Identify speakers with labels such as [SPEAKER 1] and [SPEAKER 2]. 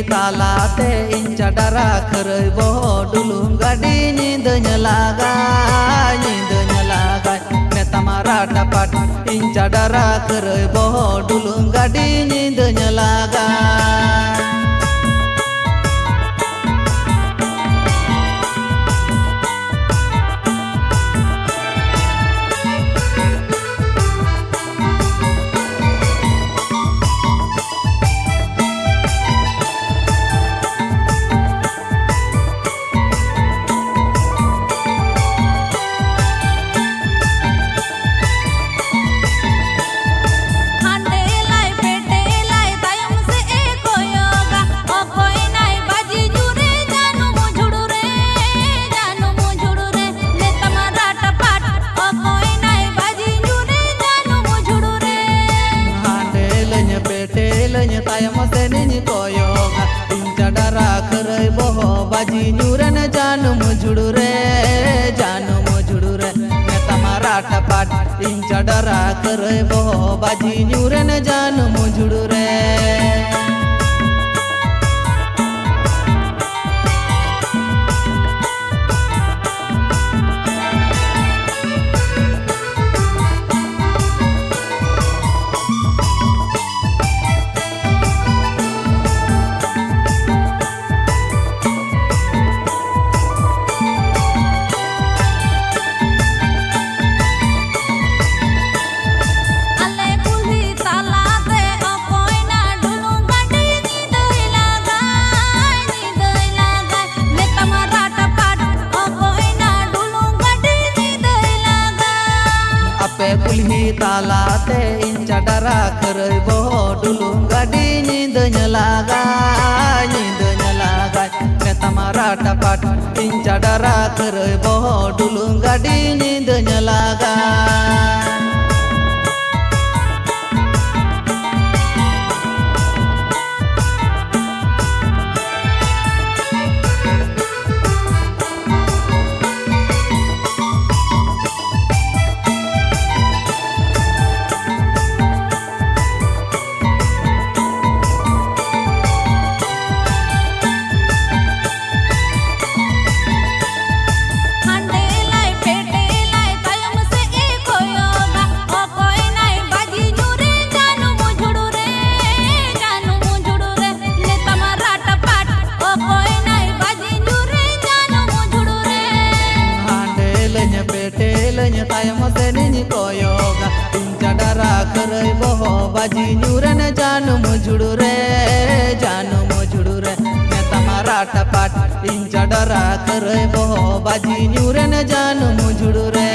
[SPEAKER 1] तालाते इन चडरा खरई बहो डुलुम गाड़ी नींद लागा नेता मारा टपट इन चडरा खरई बहो डुलुम गाड़ी नींद लागा बाजी न्यूरन जानू मुझुड़ू रे नेता मारा टपाट इन चडरा करे बहो बाजी न्यूरन जानू मुझुड़ू रे कुल्ही तालाते इन चडरा खरई बहो डुलुम गाड़ी नींद लागा नेता मारा टपट इन चडरा खरई बहो डुलुम गाड़ी नींद लागा बाजी न्यूरन जानू मुझुड़ू रे नेता मारा टपाट इन चडरा करे बहो बाजी न्यूरन जानू मुझुड़ू रे।